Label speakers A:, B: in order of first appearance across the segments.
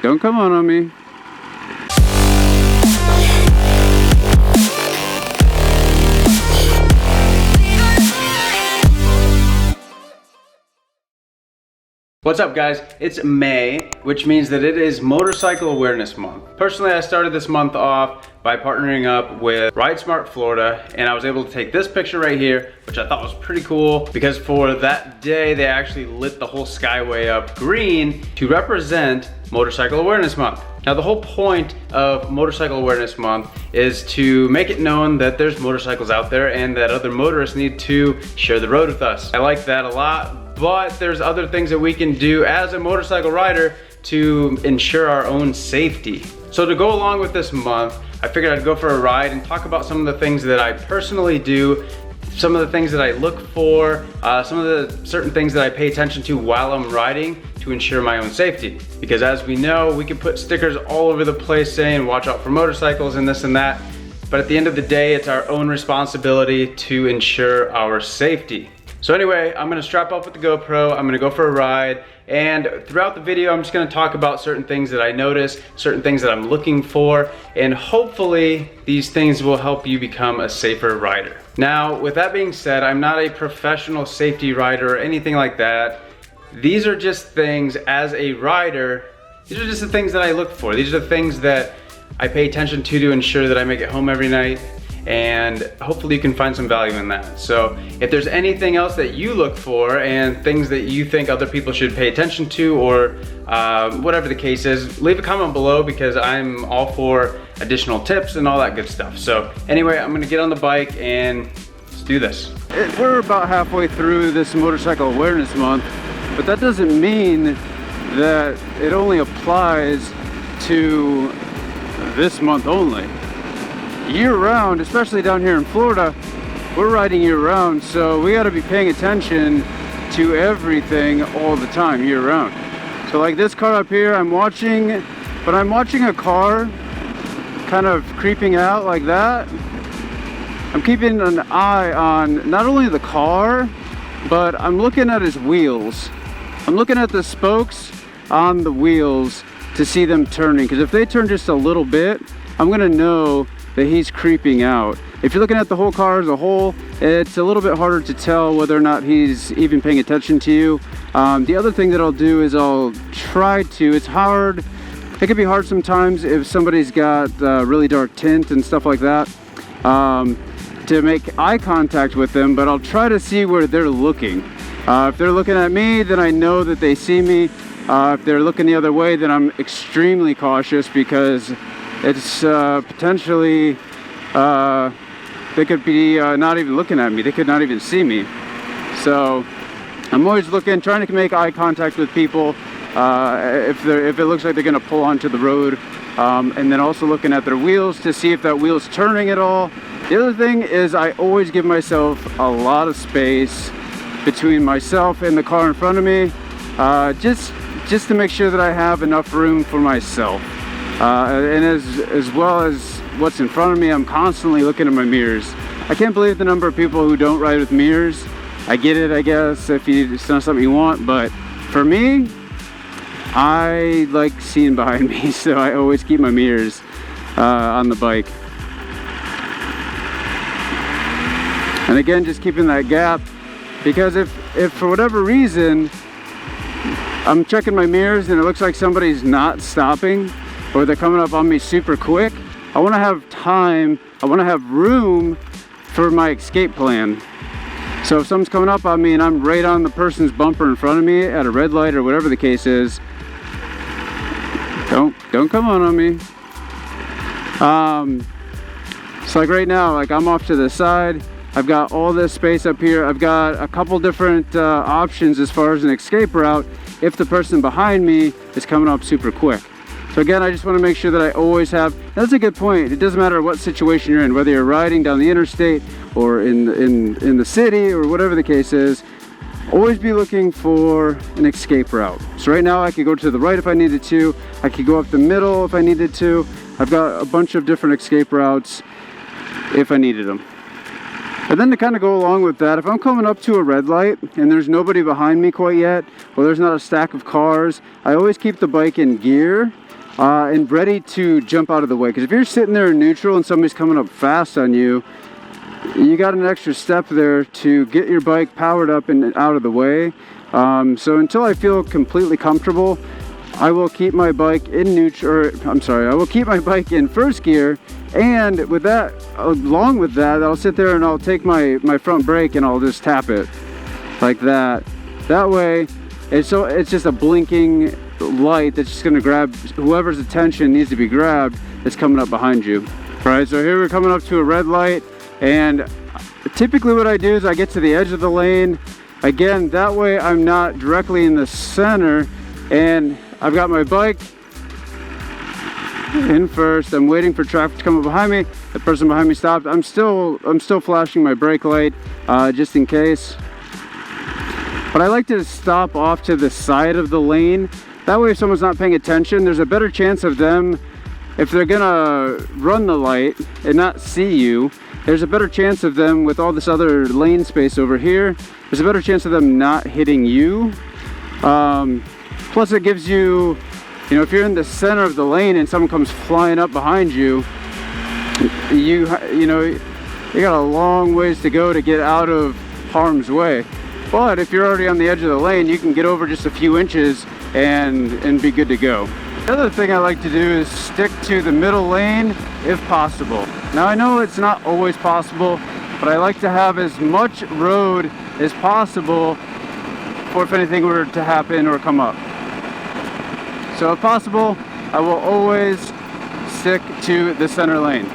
A: Don't come on me.
B: What's up guys, it's May, which means that it is Motorcycle Awareness Month. Personally, I started this month off by partnering up with Ride Smart Florida, and I was able to take this picture right here, which I thought was pretty cool because for that day they actually lit the whole skyway up green to represent Motorcycle Awareness Month. Now the whole point of Motorcycle Awareness Month is to make it known that there's motorcycles out there and that other motorists need to share the road with us. I like that a lot, but there's other things that we can do as a motorcycle rider to ensure our own safety. So to go along with this month, I figured I'd go for a ride and talk about some of the things that I personally do, some of the things that I look for, some of the certain things that I pay attention to while I'm riding to ensure my own safety. Because as we know, we can put stickers all over the place saying watch out for motorcycles and this and that, but at the end of the day, it's our own responsibility to ensure our safety. So anyway, I'm gonna strap up with the GoPro, I'm gonna go for a ride, and throughout the video, I'm just gonna talk about certain things that I notice, certain things that I'm looking for, and hopefully these things will help you become a safer rider. Now, with that being said, I'm not a professional safety rider or anything like that. These are just things as a rider, these are just the things that I look for. These are the things that I pay attention to ensure that I make it home every night, and hopefully you can find some value in that. So if there's anything else that you look for and things that you think other people should pay attention to, or whatever the case is, leave a comment below because I'm all for additional tips and all that good stuff. So anyway, I'm gonna get on the bike and let's do this.
A: We're about halfway through this Motorcycle Awareness Month, but that doesn't mean that it only applies to this month only. Year-round, especially down here in Florida, we're riding year-round, so we got to be paying attention to everything all the time, year-round. So like this car up here, I'm watching a car kind of creeping out like that. I'm keeping an eye on not only the car, but I'm looking at his wheels. I'm looking at the spokes on the wheels to see them turning, because if they turn just a little bit, I'm gonna know that he's creeping out. If you're looking at the whole car as a whole, it's a little bit harder to tell whether or not he's even paying attention to you. The other thing that I'll do is I'll try to, it's hard, it can be hard sometimes if somebody's got really dark tint and stuff like that, to make eye contact with them, but I'll try to see where they're looking. If they're looking at me, then I know that they see me. If they're looking the other way, then I'm extremely cautious because it's potentially, they could be not even looking at me. They could not even see me. So I'm always looking, trying to make eye contact with people if it looks like they're gonna pull onto the road. And then also looking at their wheels to see if that wheel's turning at all. The other thing is I always give myself a lot of space between myself and the car in front of me, just to make sure that I have enough room for myself. And as well as what's in front of me, I'm constantly looking at my mirrors. I can't believe the number of people who don't ride with mirrors. I get it, I guess, if it's not something you want, but for me, I like seeing behind me, so I always keep my mirrors on the bike. And again, just keeping that gap, because if for whatever reason, I'm checking my mirrors and it looks like somebody's not stopping, or they're coming up on me super quick, I want to have time, I want to have room for my escape plan. So if someone's coming up on me and I'm right on the person's bumper in front of me at a red light or whatever the case is, don't come on me. So like right now, like I'm off to the side, I've got all this space up here, I've got a couple different options as far as an escape route if the person behind me is coming up super quick. So again, I just want to make sure that I always have, that's a good point, it doesn't matter what situation you're in, whether you're riding down the interstate or in the city or whatever the case is, always be looking for an escape route. So right now I could go to the right if I needed to, I could go up the middle if I needed to, I've got a bunch of different escape routes if I needed them. And then to kind of go along with that, if I'm coming up to a red light and there's nobody behind me quite yet, or there's not a stack of cars, I always keep the bike in gear and ready to jump out of the way. Because if you're sitting there in neutral and somebody's coming up fast on you, you got an extra step there to get your bike powered up and out of the way. So until I feel completely comfortable, I will keep my bike in I will keep my bike in first gear. And with that, along with that, I'll sit there and I'll take my front brake and I'll just tap it like that. That way, it's just a blinking light that's just gonna grab whoever's attention needs to be grabbed that's coming up behind you. All right, so here we're coming up to a red light, and typically what I do is I get to the edge of the lane. Again, that way I'm not directly in the center, and I've got my bike in first. I'm waiting for traffic to come up behind me. The person behind me stopped. I'm still flashing my brake light just in case. But I like to stop off to the side of the lane. That way if someone's not paying attention, there's a better chance of them, if they're gonna run the light and not see you, there's a better chance of them, with all this other lane space over here, there's a better chance of them not hitting you. Plus it gives you, if you're in the center of the lane and someone comes flying up behind you, you got a long ways to go to get out of harm's way. But if you're already on the edge of the lane, you can get over just a few inches and be good to go. The other thing I like to do is stick to the middle lane if possible. Now I know it's not always possible, but I like to have as much road as possible for if anything were to happen or come up. So if possible, I will always stick to the center lane.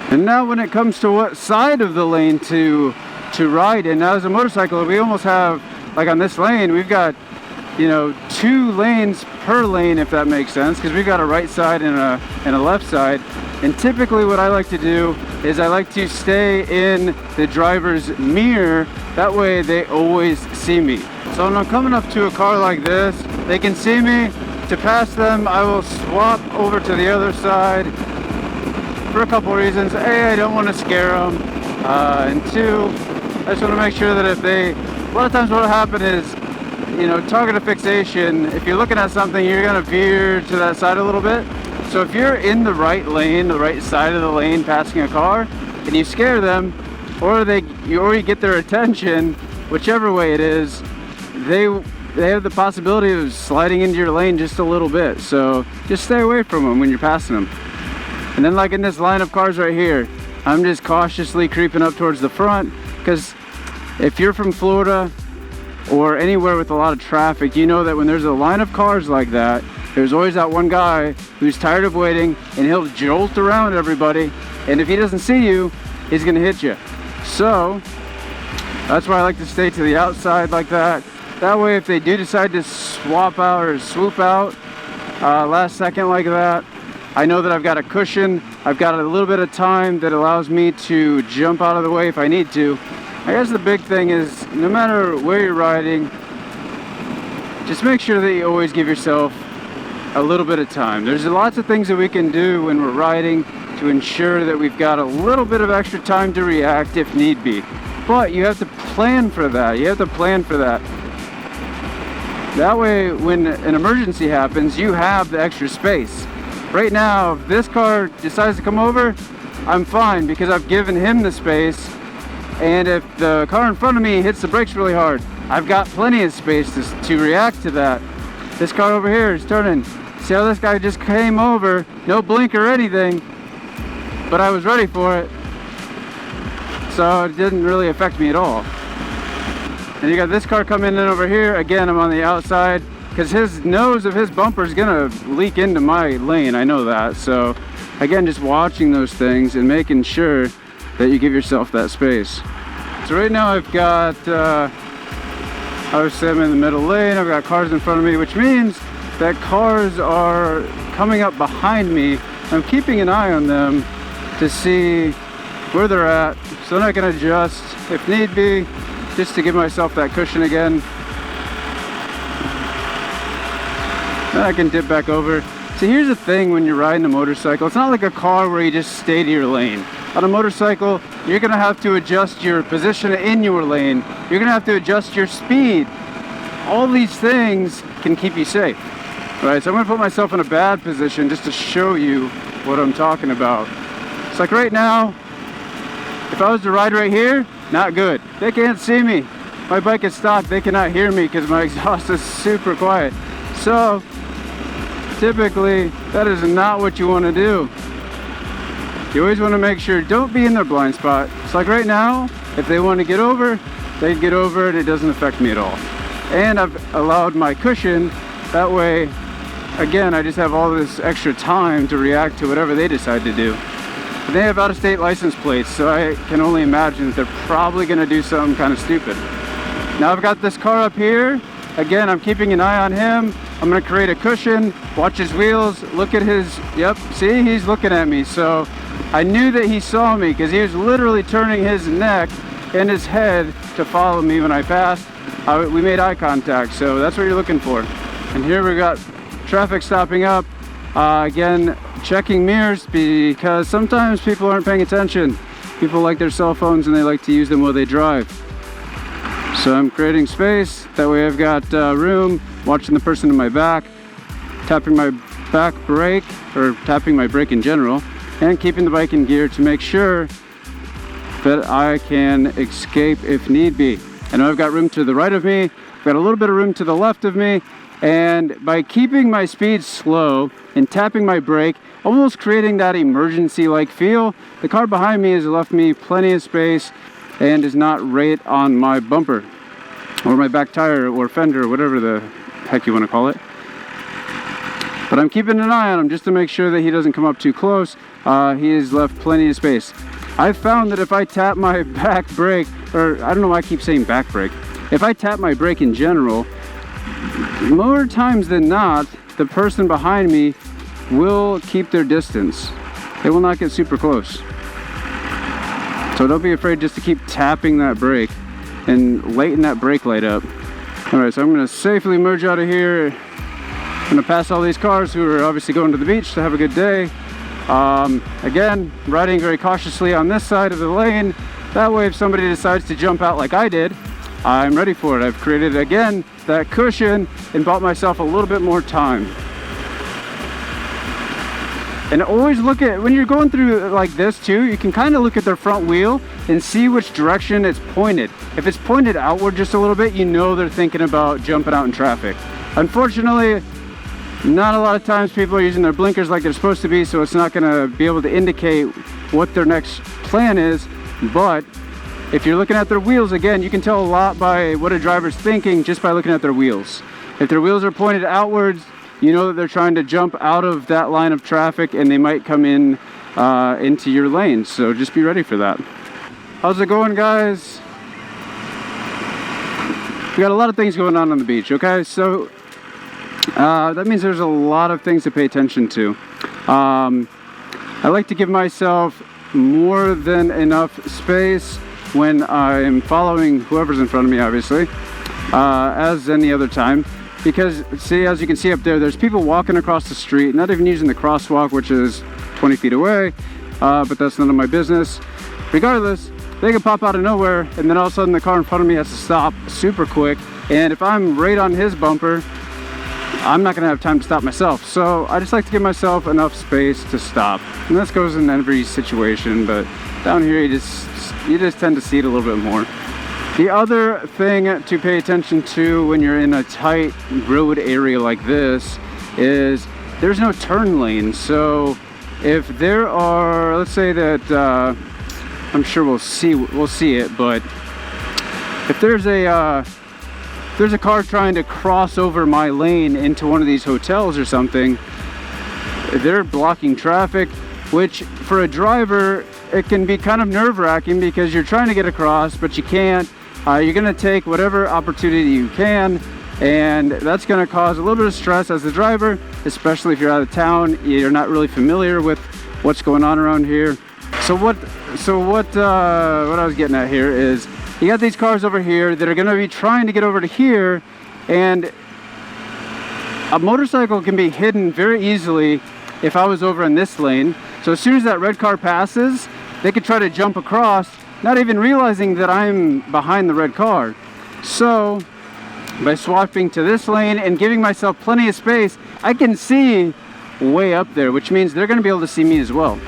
A: And now when it comes to what side of the lane to ride in, now as a motorcycle, we almost have, like on this lane, we've got, 2 lanes per lane, if that makes sense, because we've got a right side and a left side. And typically what I like to do is I like to stay in the driver's mirror. That way they always see me. So when I'm coming up to a car like this, they can see me. To pass them, I will swap over to the other side for a couple reasons. A, I don't want to scare them, and 2, I just want to make sure that a lot of times what will happen is, target of fixation, if you're looking at something, you're going to veer to that side a little bit. So if you're in the right lane, the right side of the lane passing a car, and you scare them, or you get their attention, whichever way it is, they have the possibility of sliding into your lane just a little bit. So just stay away from them when you're passing them. And then like in this line of cars right here, I'm just cautiously creeping up towards the front, because if you're from Florida or anywhere with a lot of traffic, you know that when there's a line of cars like that, there's always that one guy who's tired of waiting, and he'll jolt around everybody, and if he doesn't see you, he's gonna hit you. So that's why I like to stay to the outside like that. That way if they do decide to swap out or swoop out last second like that, I know that I've got a cushion, I've got a little bit of time that allows me to jump out of the way if I need to. I guess the big thing is, no matter where you're riding, just make sure that you always give yourself a little bit of time. There's lots of things that we can do when we're riding to ensure that we've got a little bit of extra time to react if need be. But you have to plan for that. You have to plan for that. That way, when an emergency happens, you have the extra space. Right now, if this car decides to come over, I'm fine because I've given him the space. And if the car in front of me hits the brakes really hard, I've got plenty of space to react to that. This car over here is turning. See how this guy just came over, no blink or anything, but I was ready for it. So it didn't really affect me at all. And you got this car coming in over here. Again, I'm on the outside because his nose of his bumper is gonna leak into my lane. I know that. So again, just watching those things and making sure that you give yourself that space. So right now I've got, obviously I'm in the middle lane, I've got cars in front of me, which means that cars are coming up behind me. I'm keeping an eye on them to see where they're at, so then I can adjust if need be, just to give myself that cushion again. Then I can dip back over. See, here's the thing when you're riding a motorcycle, it's not like a car where you just stay to your lane. on a motorcycle, you're gonna have to adjust your position in your lane. You're gonna have to adjust your speed. All these things can keep you safe. All right, so I'm gonna put myself in a bad position just to show you what I'm talking about. It's like right now, if I was to ride right here, not good. They can't see me. My bike is stopped, they cannot hear me because my exhaust is super quiet. So, typically, that is not what you want to do. You always want to make sure, don't be in their blind spot. It's like right now, if they want to get over, they get over it, it doesn't affect me at all. And I've allowed my cushion, that way, again, I just have all this extra time to react to whatever they decide to do. But they have out-of-state license plates, so I can only imagine that they're probably going to do something kind of stupid. Now I've got this car up here. Again, I'm keeping an eye on him. I'm going to create a cushion, watch his wheels, look at his, yep, see, he's looking at me. So I knew that he saw me because he was literally turning his neck and his head to follow me when I passed. We made eye contact, so that's what you're looking for. And here we got traffic stopping up. Again, checking mirrors because sometimes people aren't paying attention. People like their cell phones and they like to use them while they drive. So I'm creating space, that way I've got room, watching the person in my back, tapping my back brake, or tapping my brake in general, and keeping the bike in gear to make sure that I can escape if need be. I know I've got room to the right of me, I've got a little bit of room to the left of me, and by keeping my speed slow and tapping my brake, almost creating that emergency-like feel, the car behind me has left me plenty of space and is not right on my bumper or my back tire or fender, whatever the heck you want to call it. But I'm keeping an eye on him just to make sure that he doesn't come up too close. He has left plenty of space. I've found that if I tap my back brake, or I don't know why I keep saying back brake, if I tap my brake in general, more times than not, the person behind me will keep their distance. They will not get super close. So don't be afraid just to keep tapping that brake and lighten that brake light up. All right, so I'm gonna safely merge out of here. I'm gonna pass all these cars who are obviously going to the beach to have a good day. Again, riding very cautiously on this side of the lane. That way, if somebody decides to jump out like I did, I'm ready for it. I've created, again, that cushion and bought myself a little bit more time. And always look at, when you're going through like this too, you can kind of look at their front wheel and see which direction it's pointed. If it's pointed outward just a little bit, you know they're thinking about jumping out in traffic. Unfortunately, not a lot of times people are using their blinkers like they're supposed to be, so it's not going to be able to indicate what their next plan is. But if you're looking at their wheels, again, you can tell a lot by what a driver's thinking just by looking at their wheels. If their wheels are pointed outwards, you know that they're trying to jump out of that line of traffic and they might come in into your lane. So just be ready for that. How's it going, guys? We got a lot of things going on the beach, okay? So that means there's a lot of things to pay attention to. I like to give myself more than enough space when I'm following whoever's in front of me, obviously, as any other time. Because, see, as you can see up there, there's people walking across the street, not even using the crosswalk, which is 20 feet away, but that's none of my business. Regardless, they can pop out of nowhere, and then all of a sudden the car in front of me has to stop super quick, and if I'm right on his bumper, I'm not gonna have time to stop myself. So I just like to give myself enough space to stop. And this goes in every situation, but down here you just tend to see it a little bit more. The other thing to pay attention to when you're in a tight road area like this is there's no turn lane. So if there are, let's say that, I'm sure we'll see it, but if there's a car trying to cross over my lane into one of these hotels or something, they're blocking traffic, which for a driver, it can be kind of nerve-wracking because you're trying to get across, but you can't. You're gonna take whatever opportunity you can, and that's gonna cause a little bit of stress as the driver, especially if you're out of town, you're not really familiar with what's going on around here. So what I was getting at here is, you got these cars over here that are gonna be trying to get over to here, and a motorcycle can be hidden very easily if I was over in this lane. So as soon as that red car passes, they could try to jump across, not even realizing that I'm behind the red car. So by swapping to this lane and giving myself plenty of space, I can see way up there, which means they're going to be able to see me as well.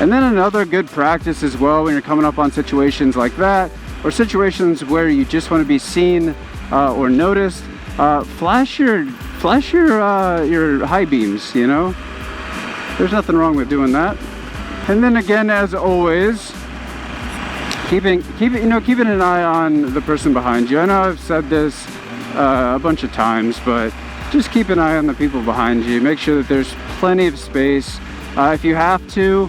A: And then another good practice as well when you're coming up on situations like that, or situations where you just want to be seen or noticed, flash your high beams, you know. There's nothing wrong with doing that. And then again, as always, keeping an eye on the person behind you. I know I've said this a bunch of times, but just keep an eye on the people behind you. Make sure that there's plenty of space. If you have to,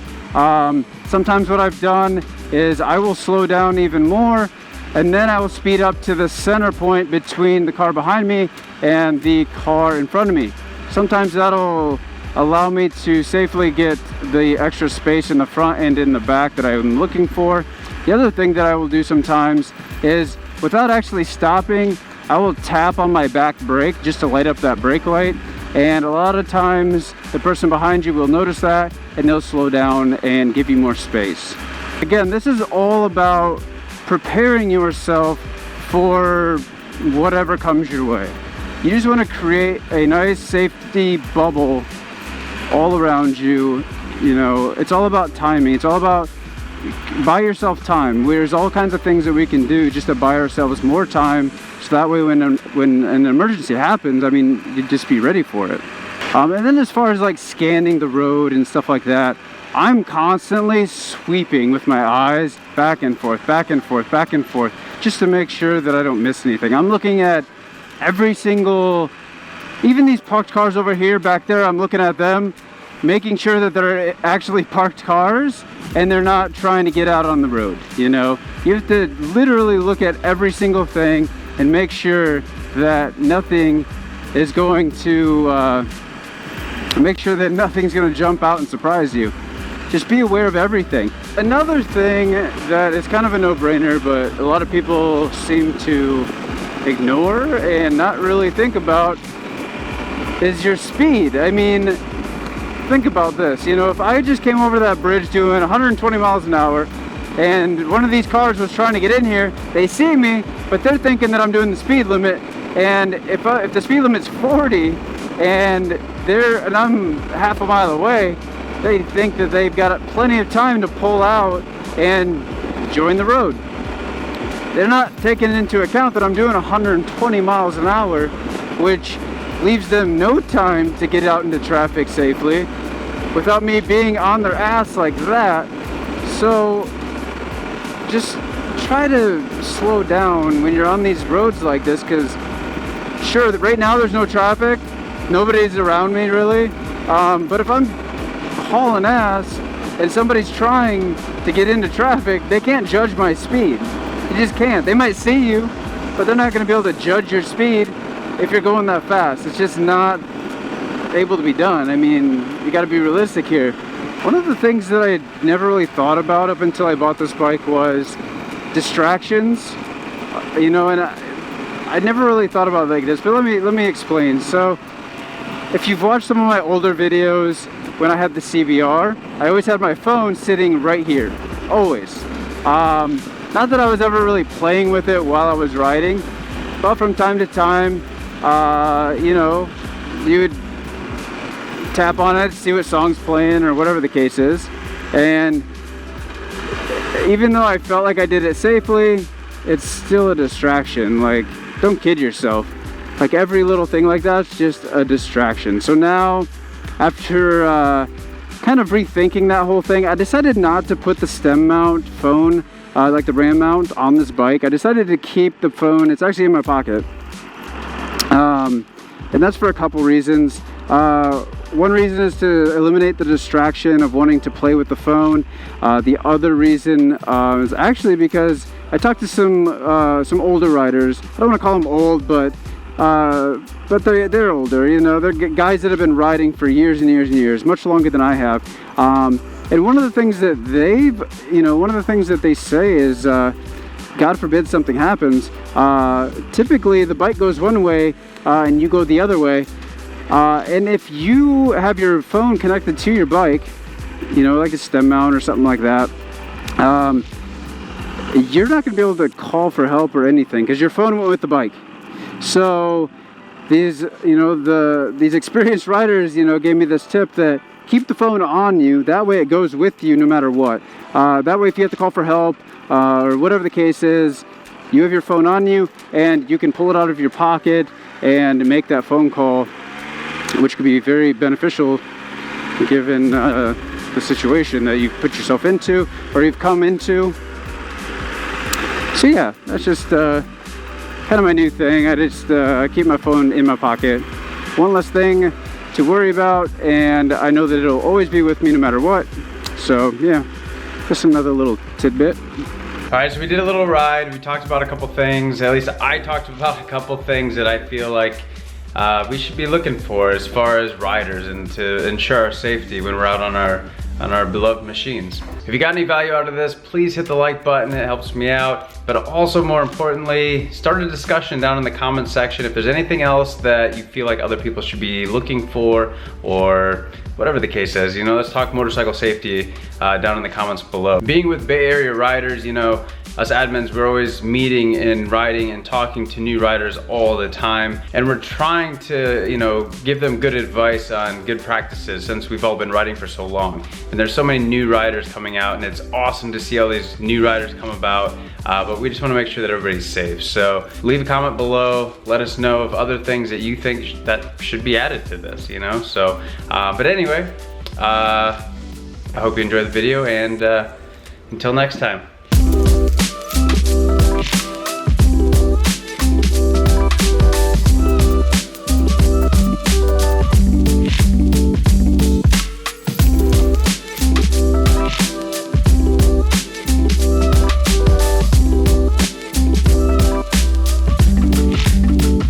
A: sometimes what I've done is I will slow down even more, and then I will speed up to the center point between the car behind me and the car in front of me. Sometimes that'll allow me to safely get the extra space in the front and in the back that I'm looking for. The other thing that I will do sometimes is, without actually stopping, I will tap on my back brake just to light up that brake light. And a lot of times the person behind you will notice that and they'll slow down and give you more space. Again, this is all about preparing yourself for whatever comes your way. You just want to create a nice safety bubble all around you. You know, it's all about timing. It's all about buy yourself time. There's all kinds of things that we can do just to buy ourselves more time, so that way when an emergency happens, I mean, you'd just be ready for it. And then as far as like scanning the road and stuff like that, I'm constantly sweeping with my eyes back and forth, back and forth, back and forth, just to make sure that I don't miss anything. I'm looking at every single, even these parked cars over here, back there, I'm looking at them, making sure that they're actually parked cars and they're not trying to get out on the road. You know, you have to literally look at every single thing and make sure that nothing is going to make sure that nothing's going to jump out and surprise you. Just be aware of everything. Another thing that is kind of a no-brainer, but a lot of people seem to ignore and not really think about, is your speed. I mean, think about this. You know, if I just came over that bridge doing 120 miles an hour and one of these cars was trying to get in here, they see me, but they're thinking that I'm doing the speed limit. And if the speed limit's 40 and I'm half a mile away, they think that they've got plenty of time to pull out and join the road. They're not taking into account that I'm doing 120 miles an hour, which leaves them no time to get out into traffic safely without me being on their ass like that. So just try to slow down when you're on these roads like this, because sure, right now there's no traffic, nobody's around me really, but if I'm hauling ass and somebody's trying to get into traffic, they can't judge my speed. You just can't. They might see you, but they're not going to be able to judge your speed if you're going that fast. It's just not able to be done. I mean, you got to be realistic here. One of the things that I never really thought about up until I bought this bike was distractions. You know, and I never really thought about it like this, but let me explain. So if you've watched some of my older videos when I had the CBR, I always had my phone sitting right here, always. Not that I was ever really playing with it while I was riding, but from time to time, you know, you would tap on it, see what song's playing or whatever the case is. And even though I felt like I did it safely, it's still a distraction. Like, don't kid yourself. Like, every little thing like that's just a distraction. So now, after kind of rethinking that whole thing, I decided not to put the stem mount phone, like the RAM mount, on this bike. I decided to keep the phone, it's actually in my pocket. And that's for a couple reasons. One reason is to eliminate the distraction of wanting to play with the phone. The other reason is actually because I talked to some older riders. I don't want to call them old, but they're older, you know. They're guys that have been riding for years and years and years, much longer than I have. And one of the things that they say is, God forbid something happens, typically the bike goes one way and you go the other way. And if you have your phone connected to your bike, you know, like a stem mount or something like that, you're not going to be able to call for help or anything because your phone went with the bike. So these, these experienced riders, gave me this tip that keep the phone on you. That way it goes with you no matter what. That way if you have to call for help or whatever the case is, you have your phone on you and you can pull it out of your pocket and make that phone call, which could be very beneficial given the situation that you've put yourself into or you've come into. So yeah, that's just kind of my new thing. I just keep my phone in my pocket. One less thing to worry about, and I know that it'll always be with me no matter what. So yeah, just another little tidbit.
B: All right, so we did a little ride. We talked about a couple things. At least I talked about a couple things that I feel like we should be looking for as far as riders and to ensure our safety when we're out on our beloved machines. If you got any value out of this, please hit the like button. It helps me out. But also more importantly, start a discussion down in the comment section if there's anything else that you feel like other people should be looking for or whatever the case is. Let's talk motorcycle safety down in the comments below. Being with Bay Area riders, us admins, we're always meeting and riding and talking to new riders all the time. And we're trying to, give them good advice on good practices since we've all been riding for so long. And there's so many new riders coming out and it's awesome to see all these new riders come about. But we just want to make sure that everybody's safe. So leave a comment below. Let us know of other things that you think that should be added to this, So, but anyway, I hope you enjoyed the video and until next time.